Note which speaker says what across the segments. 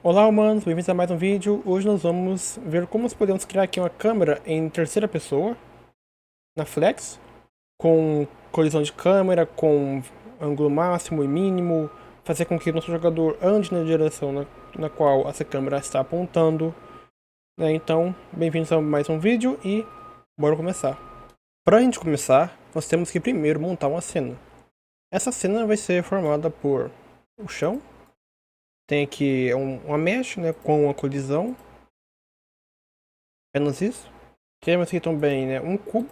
Speaker 1: Olá humanos, bem-vindos a mais um vídeo. Hoje nós vamos ver como nós podemos criar aqui uma câmera em terceira pessoa na Flex, com colisão de câmera, com ângulo máximo e mínimo, fazer com que o nosso jogador ande na direção na qual essa câmera está apontando. Então, bem-vindos a mais um vídeo e bora começar. Para a gente começar, nós temos que primeiro montar uma cena. Essa cena vai ser formada por o chão. Tem aqui uma mesh, com uma colisão. Apenas isso. Temos aqui também, um cubo.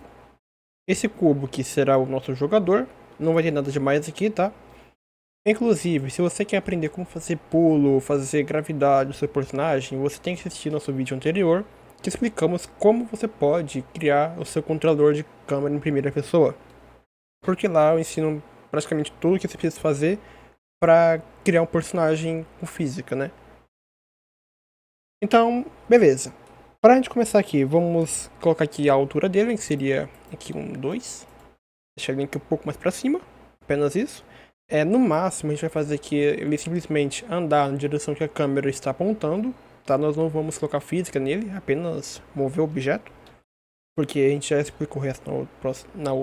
Speaker 1: Esse cubo que será o nosso jogador. Não vai ter nada demais aqui, tá? Inclusive, se você quer aprender como fazer pulo, fazer gravidade do seu personagem, você tem que assistir nosso vídeo anterior, que explicamos como você pode criar o seu controlador de câmera em primeira pessoa. Porque lá eu ensino praticamente tudo que você precisa fazer para criar um personagem com física, né? Então, beleza. Para a gente começar aqui, vamos colocar aqui a altura dele, que seria aqui um 2. Deixar ele aqui um pouco mais para cima, apenas isso. No máximo, a gente vai fazer aqui ele simplesmente andar na direção que a câmera está apontando, tá? Nós não vamos colocar física nele, apenas mover o objeto. Porque a gente já explicou o resto na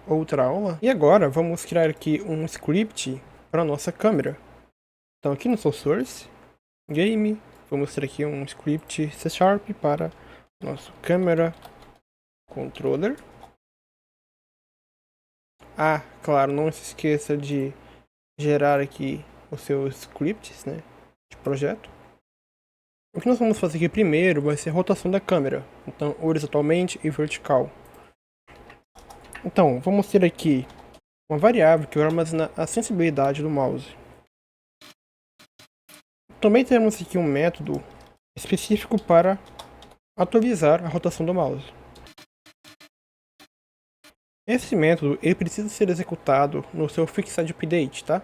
Speaker 1: outra aula. E agora, vamos criar aqui um script para nossa câmera. Então aqui no Source, Game, vamos ter aqui um script C# para nosso câmera controller. Claro, não se esqueça de gerar aqui os seus scripts, de projeto. O que nós vamos fazer aqui primeiro vai ser a rotação da câmera, então horizontalmente e vertical. Então, vamos ter aqui uma variável que vai armazenar a sensibilidade do mouse. Também temos aqui um método específico para atualizar a rotação do mouse. Esse método ele precisa ser executado no seu Fixed Update, tá?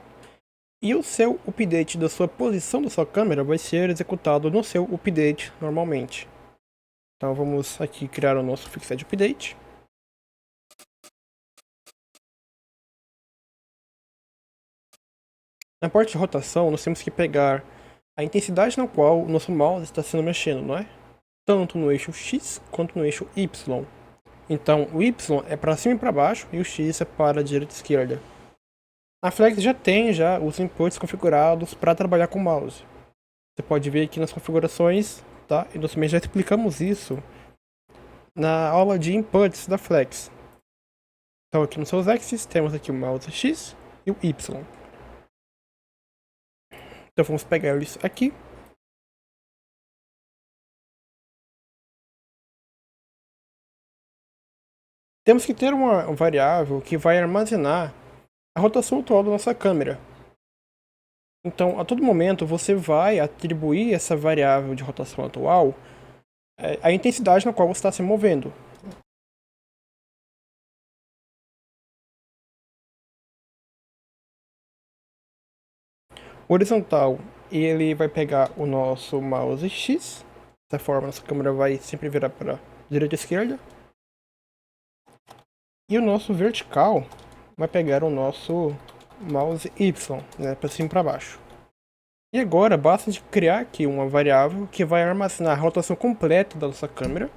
Speaker 1: E o seu update da sua posição da sua câmera vai ser executado no seu update normalmente. Então vamos aqui criar o nosso Fixed Update. Na parte de rotação, nós temos que pegar a intensidade na qual o nosso mouse está sendo mexendo, não é? Tanto no eixo X quanto no eixo Y. Então o Y é para cima e para baixo e o X é para a direita e esquerda. A Flex já tem os inputs configurados para trabalhar com o mouse. Você pode ver aqui nas configurações, tá? E nós também já explicamos isso na aula de inputs da Flex. Então aqui nos seus axes temos aqui o mouse X e o Y. Então vamos pegar eles aqui. Temos que ter uma variável que vai armazenar a rotação atual da nossa câmera. Então, a todo momento, você vai atribuir essa variável de rotação atual a intensidade na qual você está se movendo. O horizontal, ele vai pegar o nosso mouse X. Dessa forma, nossa câmera vai sempre virar para direita e esquerda. E o nosso vertical vai pegar o nosso mouse Y, para cima e para baixo. E agora basta de criar aqui uma variável que vai armazenar a rotação completa da nossa câmera,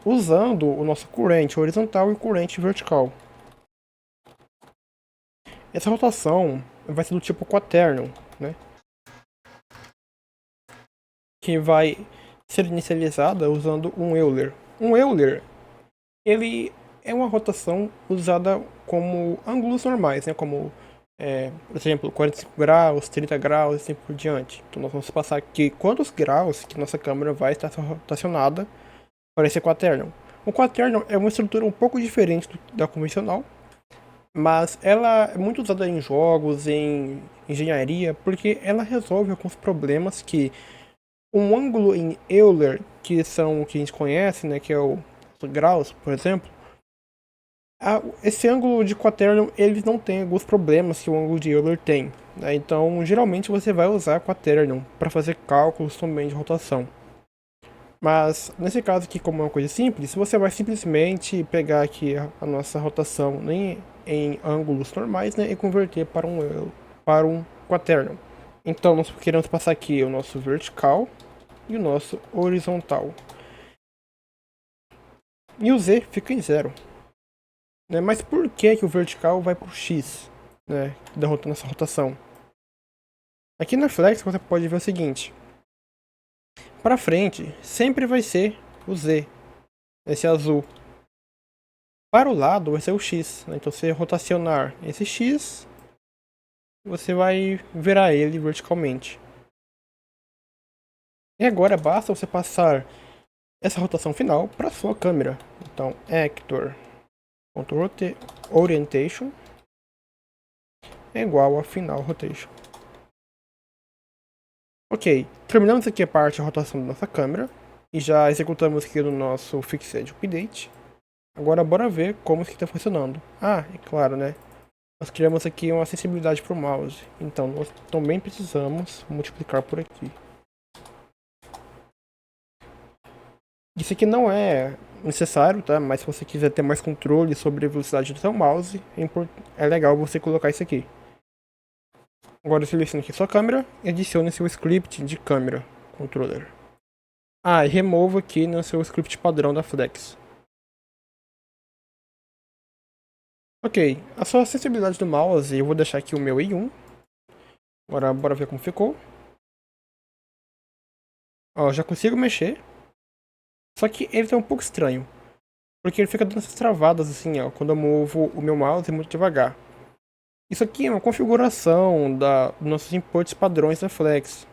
Speaker 1: usando o nosso corrente horizontal e corrente vertical. Essa rotação vai ser do tipo quaternion, que vai ser inicializada usando um Euler. Um Euler, ele é uma rotação usada como ângulos normais, como, por exemplo, 45 graus, 30 graus e assim por diante. Então nós vamos passar aqui quantos graus que nossa câmera vai estar rotacionada para esse quaternion. O quaternion é uma estrutura um pouco diferente da convencional, mas ela é muito usada em jogos, em engenharia, porque ela resolve alguns problemas que um ângulo em Euler, que são o que a gente conhece, que é o graus, por exemplo, esse ângulo de quaternion ele não tem alguns problemas que o ângulo de Euler tem. Então, geralmente você vai usar quaternion para fazer cálculos também de rotação. Mas, nesse caso aqui, como é uma coisa simples, você vai simplesmente pegar aqui a nossa rotação em ângulos normais, e converter para um quaterno. Então nós queremos passar aqui o nosso vertical e o nosso horizontal. E o Z fica em 0. Né? Mas por que, que o vertical vai para o X, né? Derrotando essa rotação? Aqui na Flex você pode ver o seguinte. Para frente sempre vai ser o Z, esse azul. Para o lado vai ser o X. Né? Então se você rotacionar esse X, você vai virar ele verticalmente. E agora basta você passar essa rotação final para sua câmera. Então, Actor.Orientation é igual a Final Rotation. Ok, terminamos aqui a parte de rotação da nossa câmera e já executamos aqui no nosso Fixed Update. Agora bora ver como isso está funcionando. Ah, é claro, né? Nós criamos aqui uma acessibilidade para o mouse, então nós também precisamos multiplicar por aqui. Isso aqui não é necessário, tá? Mas se você quiser ter mais controle sobre a velocidade do seu mouse, é legal você colocar isso aqui. Agora selecione aqui sua câmera e adicione seu script de câmera controller. Ah, e remova aqui no seu script padrão da Flex. Ok, a sua acessibilidade do mouse, eu vou deixar aqui o meu em 1. Agora bora ver como ficou. Ó, já consigo mexer. Só que ele tá um pouco estranho. Porque ele fica dando essas travadas assim, ó, quando eu movo o meu mouse muito devagar. Isso aqui é uma configuração dos nossos inputs padrões da Flex.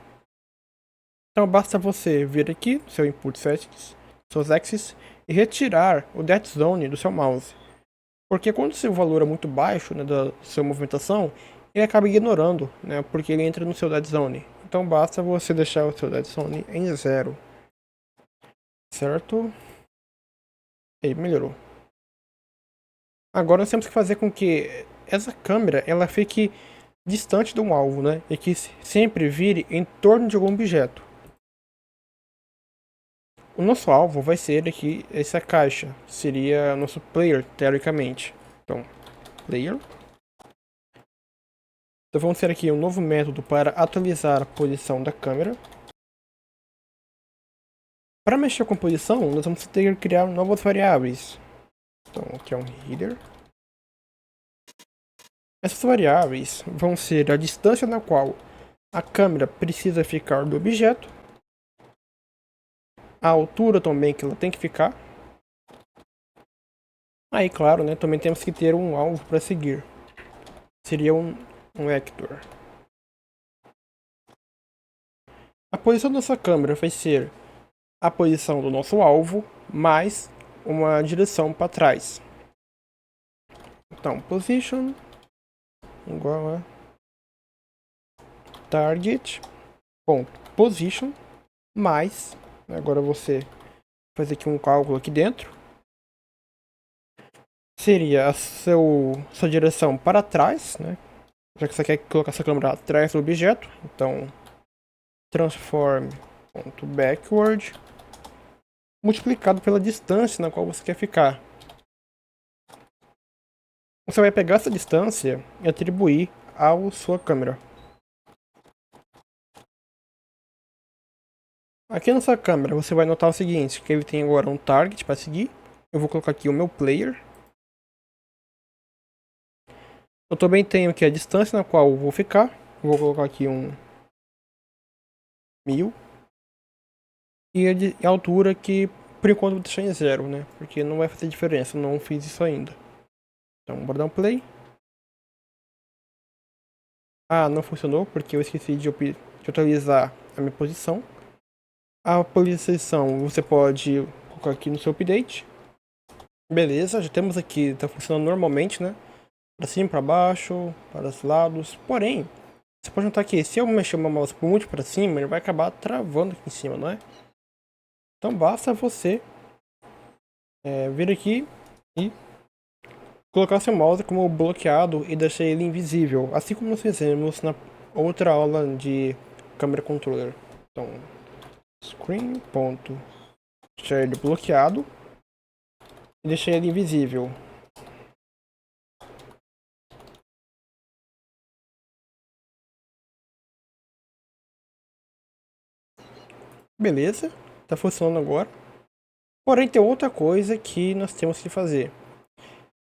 Speaker 1: Então basta você vir aqui no seu input settings, seus axes, e retirar o dead zone do seu mouse. Porque quando o seu valor é muito baixo, né, da sua movimentação, ele acaba ignorando, né, porque ele entra no seu dead zone. Então basta você deixar o seu dead zone em 0. Certo? E melhorou. Agora nós temos que fazer com que essa câmera ela fique distante de um alvo, né? E que sempre vire em torno de algum objeto. O nosso alvo vai ser aqui essa caixa, seria nosso player teoricamente. Então, player. Então vamos ter aqui um novo método para atualizar a posição da câmera. Para mexer com a posição, nós vamos ter que criar novas variáveis. Então aqui é um header. Essas variáveis vão ser a distância na qual a câmera precisa ficar do objeto, a altura também que ela tem que ficar. Aí, claro, né, também temos que ter um alvo para seguir. Seria um Actor. A posição da nossa câmera vai ser a posição do nosso alvo mais uma direção para trás. Então, position igual a target.position mais, agora você fazer aqui um cálculo aqui dentro, seria a sua direção para trás, né? Já que você quer colocar essa câmera atrás do objeto, então transform.backward multiplicado pela distância na qual você quer ficar. Você vai pegar essa distância e atribuir à sua câmera. Aqui nessa câmera você vai notar o seguinte, que ele tem agora um target para seguir. Eu vou colocar aqui o meu player. Eu também tenho aqui a distância na qual eu vou ficar. Eu vou colocar aqui um 1000. E a altura que por enquanto eu vou deixar em 0, né? Porque não vai fazer diferença, eu não fiz isso ainda. Então bora dar um play. Ah, não funcionou porque eu esqueci de atualizar a minha posição. A posição você pode colocar aqui no seu update. Beleza, já temos aqui, está funcionando normalmente, né? Para cima, para baixo, para os lados. Porém, você pode notar que se eu mexer o meu mouse muito para cima, ele vai acabar travando aqui em cima, não é? Então basta você vir aqui e colocar seu mouse como bloqueado e deixar ele invisível, assim como nós fizemos na outra aula de câmera controller. Então, screen.deixar ele bloqueado e deixar ele invisível. Beleza, tá funcionando agora. Porém, tem outra coisa que nós temos que fazer.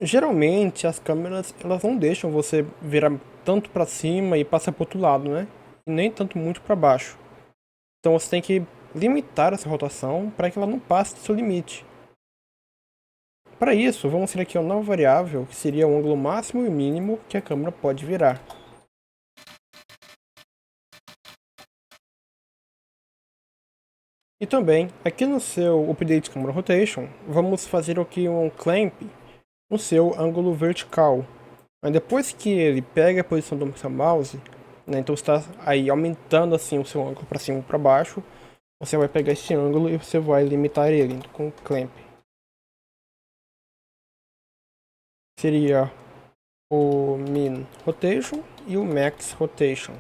Speaker 1: Geralmente, as câmeras, elas não deixam você virar tanto para cima e passar para outro lado, né? E nem tanto muito para baixo. Então, você tem que limitar essa rotação para que ela não passe do seu limite. Para isso, vamos ter aqui uma nova variável, que seria o ângulo máximo e mínimo que a câmera pode virar. E também, aqui no seu Update Camera Rotation, vamos fazer aqui um clamp no seu ângulo vertical. Mas depois que ele pega a posição do seu mouse, né, então está aí aumentando assim o seu ângulo para cima e para baixo, você vai pegar esse ângulo e você vai limitar ele com o clamp. Seria o Min Rotation e o Max Rotation.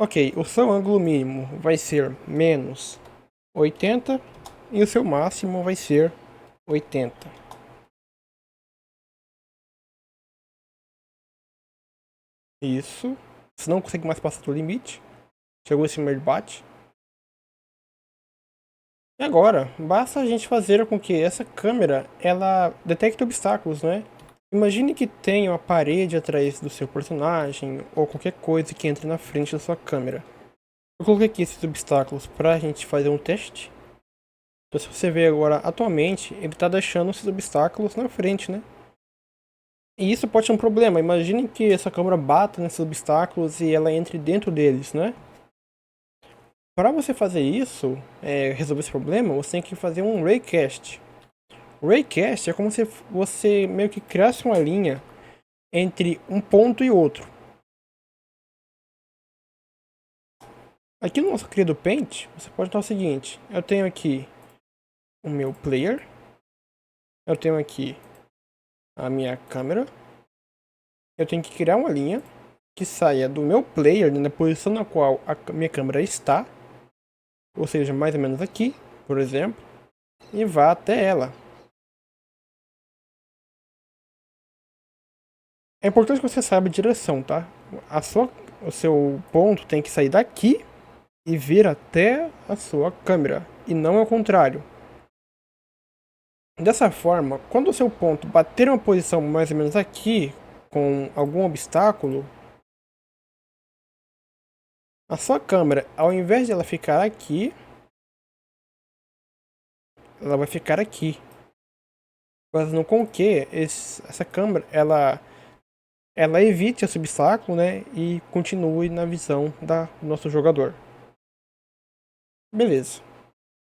Speaker 1: Ok, o seu ângulo mínimo vai ser menos 80 e o seu máximo vai ser 80. Isso. Você não consegue mais passar do limite. Chegou esse de bate. E agora, basta a gente fazer com que essa câmera ela detecte obstáculos, né? Imagine que tenha uma parede atrás do seu personagem ou qualquer coisa que entre na frente da sua câmera. Eu coloquei aqui esses obstáculos para a gente fazer um teste. Então, se você ver agora, atualmente, ele está deixando esses obstáculos na frente, né? E isso pode ser um problema. Imagine que essa câmera bata nesses obstáculos e ela entre dentro deles, né? Para você fazer isso, resolver esse problema, você tem que fazer um raycast. Raycast é como se você meio que criasse uma linha entre um ponto e outro. Aqui no nosso querido Paint, você pode notar o seguinte: eu tenho aqui o meu player, eu tenho aqui a minha câmera, eu tenho que criar uma linha que saia do meu player, na posição na qual a minha câmera está, ou seja, mais ou menos aqui, por exemplo, e vá até ela. É importante que você saiba a direção, tá? O seu ponto tem que sair daqui e vir até a sua câmera, e não ao contrário. Dessa forma, quando o seu ponto bater em uma posição mais ou menos aqui, com algum obstáculo, a sua câmera, ao invés de ela ficar aqui, ela vai ficar aqui. Fazendo com que essa câmera ela evite esse obstáculo, né, e continue na visão do nosso jogador. Beleza.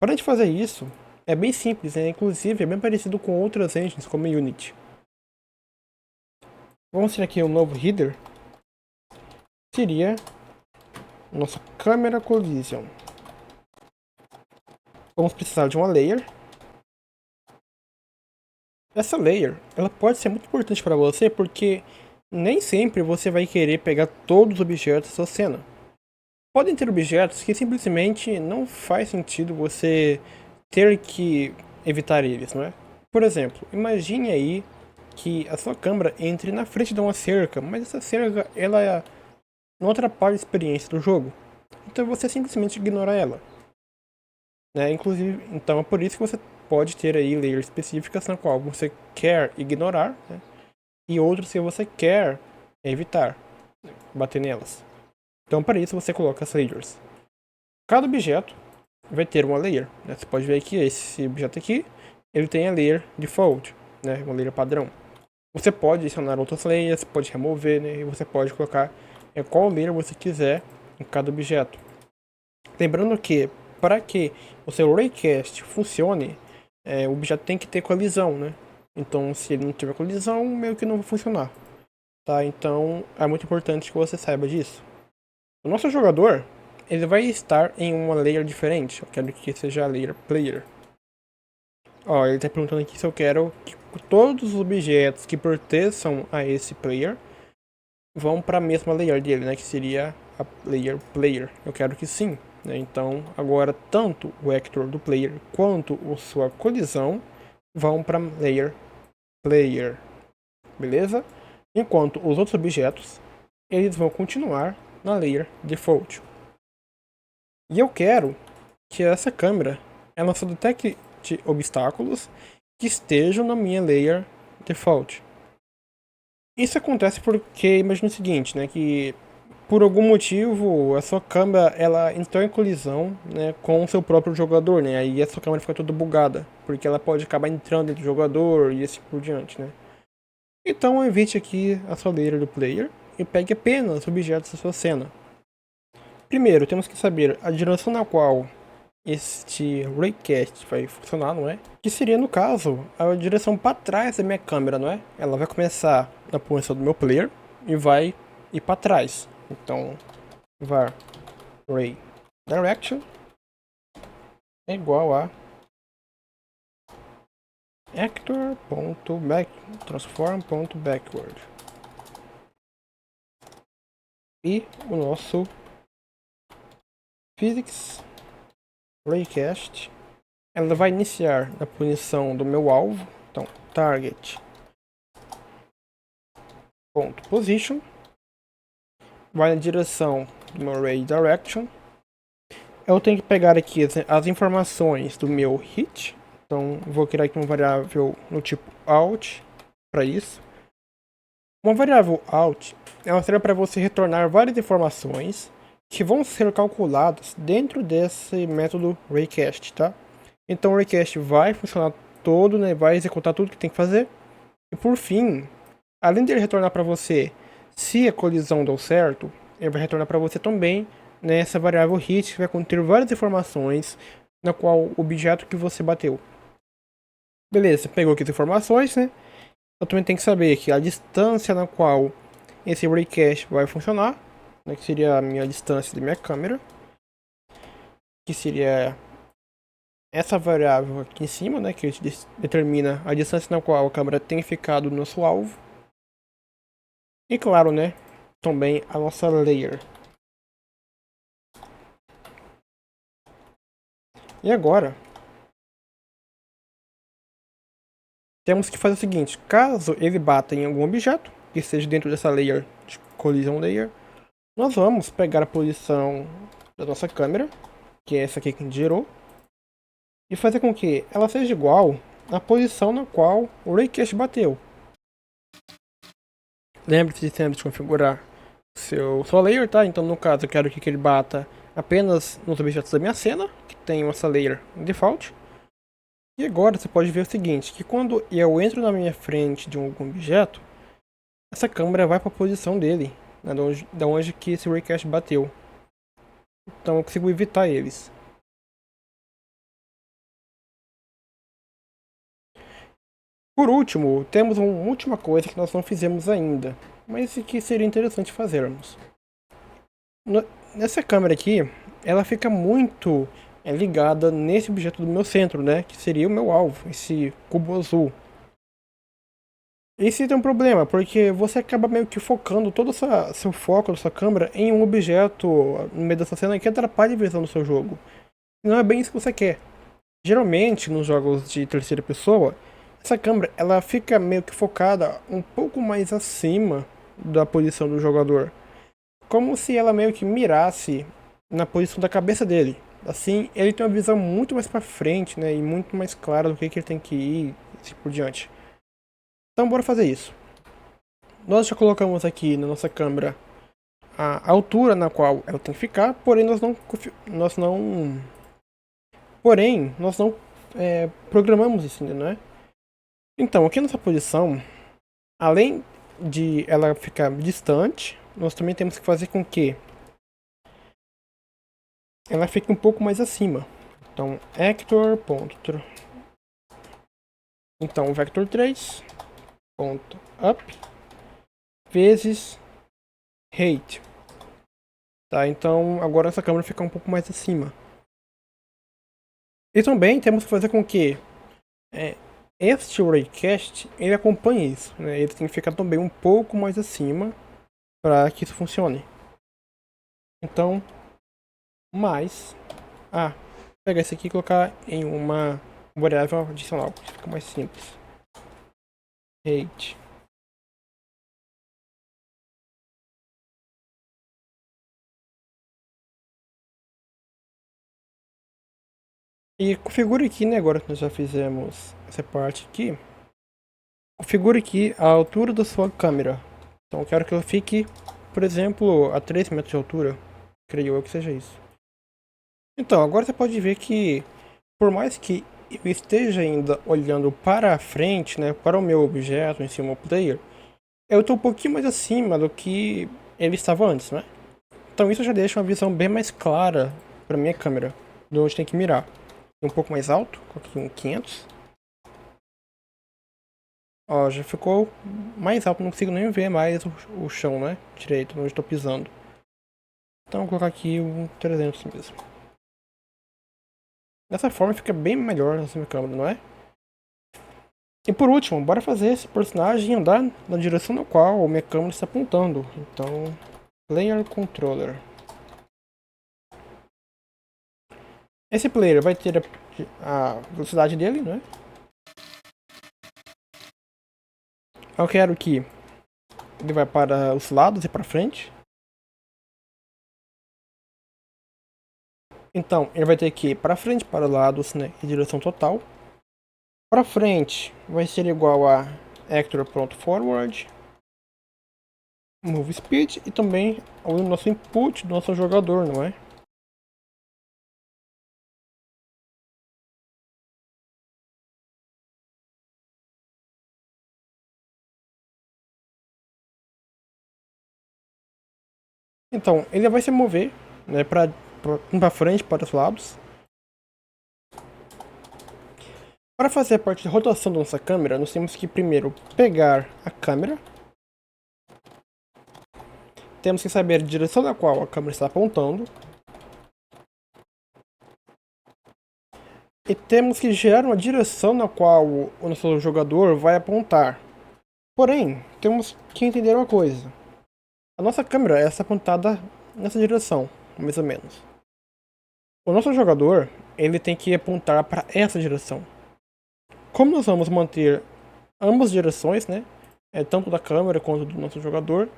Speaker 1: Para a gente fazer isso, é bem simples, né? Inclusive é bem parecido com outras engines como Unity. Vamos ter aqui um novo header. Seria nossa câmera collision. Vamos precisar de uma layer. Essa layer, ela pode ser muito importante para você porque nem sempre você vai querer pegar todos os objetos da sua cena. Podem ter objetos que simplesmente não faz sentido você ter que evitar eles, não é? Por exemplo, imagine aí que a sua câmera entre na frente de uma cerca, mas essa cerca ela não atrapalha a experiência do jogo. Então você simplesmente ignora ela. Né? Inclusive, então é por isso que você pode ter aí layers específicas na qual você quer ignorar, né? E outras que você quer evitar bater nelas. Então para isso você coloca as layers. Cada objeto vai ter uma layer. Né? Você pode ver que esse objeto aqui ele tem a layer default, né? Uma layer padrão. Você pode adicionar outras layers, pode remover, né? E você pode colocar qual layer você quiser em cada objeto. Lembrando que para que o seu raycast funcione, o objeto tem que ter colisão, né? Então, se ele não tiver colisão, meio que não vai funcionar. Tá? Então, é muito importante que você saiba disso. O nosso jogador, ele vai estar em uma layer diferente. Eu quero que seja a layer player. Ó, ele está perguntando aqui se eu quero que todos os objetos que pertençam a esse player vão para a mesma layer dele, né? Que seria a layer player. Eu quero que sim. Né? Então, agora tanto o vector do player quanto a sua colisão vão para layer player. Beleza? Enquanto os outros objetos, eles vão continuar na layer default. E eu quero que essa câmera ela só detecte obstáculos que estejam na minha layer default. Isso acontece porque, imagina o seguinte, né, que por algum motivo a sua câmera ela entrou em colisão, né, com o seu próprio jogador, né, aí a sua câmera fica toda bugada, porque ela pode acabar entrando dentro do jogador e assim por diante, né. Então evite aqui a sua layer do player e pegue apenas objetos da sua cena. Primeiro, temos que saber a direção na qual este raycast vai funcionar, não é? Que seria, no caso, a direção para trás da minha câmera, não é? Ela vai começar na posição do meu player e vai ir para trás. Então, var ray direction é igual a actor.transform.backward. E o nosso physics raycast ela vai iniciar na posição do meu alvo. Então, target.position vai na direção do meu ray direction. Eu tenho que pegar aqui as informações do meu hit. Então, vou criar aqui uma variável no tipo out para isso. Uma variável out ela serve para você retornar várias informações que vão ser calculadas dentro desse método raycast, tá? Então o raycast vai funcionar todo, né? Vai executar tudo que tem que fazer. E por fim, além de ele retornar para você se a colisão deu certo, ele vai retornar para você também nessa variável hit que vai conter várias informações na qual o objeto que você bateu. Beleza, pegou aqui as informações, né? Eu também tenho que saber que a distância na qual esse raycast vai funcionar, né, que seria a minha distância da minha câmera, que seria essa variável aqui em cima, né, que determina a distância na qual a câmera tem ficado no nosso alvo. E claro, né, também a nossa layer. E agora, temos que fazer o seguinte, caso ele bata em algum objeto, que esteja dentro dessa layer de collision layer, nós vamos pegar a posição da nossa câmera, que é essa aqui que a gente gerou, e fazer com que ela seja igual à posição na qual o raycast bateu. Lembre-se de sempre de configurar sua layer, tá? Então no caso eu quero que ele bata apenas nos objetos da minha cena, que tem essa layer default. E agora você pode ver o seguinte, que quando eu entro na minha frente de algum objeto, essa câmera vai para a posição dele, né, da onde que esse raycast bateu. Então eu consigo evitar eles. Por último, temos uma última coisa que nós não fizemos ainda, mas que seria interessante fazermos. Nessa câmera aqui, ela fica muito ligada nesse objeto do meu centro, né? Que seria o meu alvo, esse cubo azul. Esse tem um problema, porque você acaba meio que focando todo o seu foco da sua câmera em um objeto no meio dessa cena que atrapalha a visão do seu jogo. E não é bem isso que você quer. Geralmente, nos jogos de terceira pessoa, essa câmera ela fica meio que focada um pouco mais acima da posição do jogador. Como se ela meio que mirasse na posição da cabeça dele. Assim, ele tem uma visão muito mais pra frente, né? E muito mais clara do que ele tem que ir e assim por diante. Então, bora fazer isso. Nós já colocamos aqui na nossa câmera a altura na qual ela tem que ficar, porém nós não programamos isso ainda, não é? Então, aqui nessa posição, além de ela ficar distante, nós também temos que fazer com que ela fique um pouco mais acima. Então, então, vector 3 ponto up vezes height. Tá, então agora essa câmera fica um pouco mais acima. E também temos que fazer com que este raycast ele acompanhe isso, né? Ele tem que ficar também um pouco mais acima para que isso funcione. Então, mais pegar esse aqui e colocar em uma variável adicional, que fica mais simples. Height E configure aqui, né, agora que nós já fizemos essa parte aqui, configure aqui a altura da sua câmera. Então eu quero que ela fique, por exemplo, a 3 metros de altura. Creio eu que seja isso. Então, agora você pode ver que, por mais que eu esteja ainda olhando para a frente, né, para o meu objeto em cima do player, eu estou um pouquinho mais acima do que ele estava antes, né? Então isso já deixa uma visão bem mais clara para minha câmera, de onde tem que mirar. Um pouco mais alto, coloquei um 500. Ó, já ficou mais alto, não consigo nem ver mais o chão, né? Direito, onde estou pisando. Então vou colocar aqui um 300 mesmo. Dessa forma fica bem melhor nessa minha câmera, não é? E por último, bora fazer esse personagem andar na direção na qual a minha câmera está apontando. Então, Player Controller. Esse player vai ter a velocidade dele, né? Eu quero que ele vá para os lados e para frente. Então, ele vai ter que ir para frente, para os lados, né? Em direção total. Para frente vai ser igual a actor.forward, move speed e também o nosso input do nosso jogador, não é? Então, ele vai se mover, né, para frente, para os lados. Para fazer a parte de rotação da nossa câmera, nós temos que primeiro pegar a câmera. Temos que saber a direção na qual a câmera está apontando. E temos que gerar uma direção na qual o nosso jogador vai apontar. Porém, temos que entender uma coisa. A nossa câmera está apontada nessa direção, mais ou menos. O nosso jogador, ele tem que apontar para essa direção. Como nós vamos manter ambas direções, né? Tanto da câmera quanto do nosso jogador,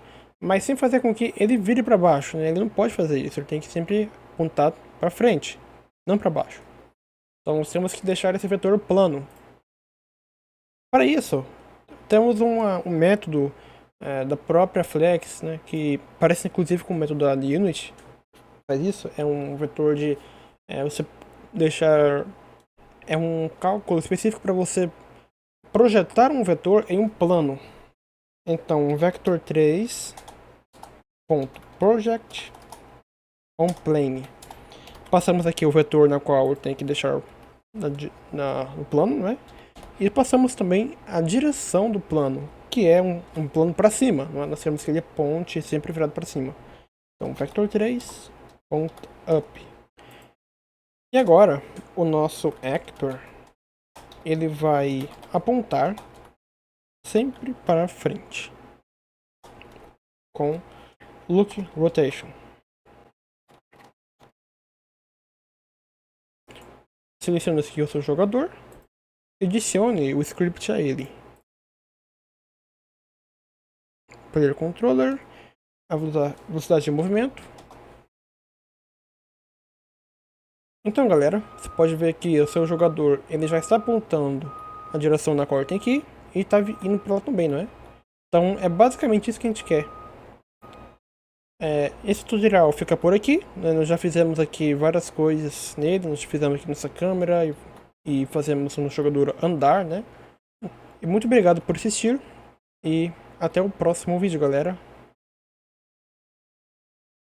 Speaker 1: mas sem fazer com que ele vire para baixo, né? Ele não pode fazer isso, ele tem que sempre apontar para frente, não para baixo. Então nós temos que deixar esse vetor plano. Para isso, temos um método da própria Flex, né? Que parece inclusive com o método da Unity. Faz isso, é um vetor de você deixar um cálculo específico para você projetar um vetor em um plano. Então, vector3.project on plane. Passamos aqui o vetor na qual eu tenho que deixar no plano, né? E passamos também a direção do plano, que é um plano para cima. Né? Nós temos que ele aponte sempre virado para cima. Então, vector3.up. E agora, o nosso actor, ele vai apontar sempre para frente com look rotation. Selecione aqui o seu jogador e adicione o script a ele. Player controller, a velocidade de movimento. Então, galera, você pode ver que o seu jogador ele já está apontando a direção na qual ele tem que ir e está indo para lá também, não é? Então, é basicamente isso que a gente quer. Esse tutorial fica por aqui, né? Nós já fizemos aqui várias coisas nele, nós fizemos aqui nossa câmera e fazemos o nosso jogador andar, né? E muito obrigado por assistir e até o próximo vídeo, galera.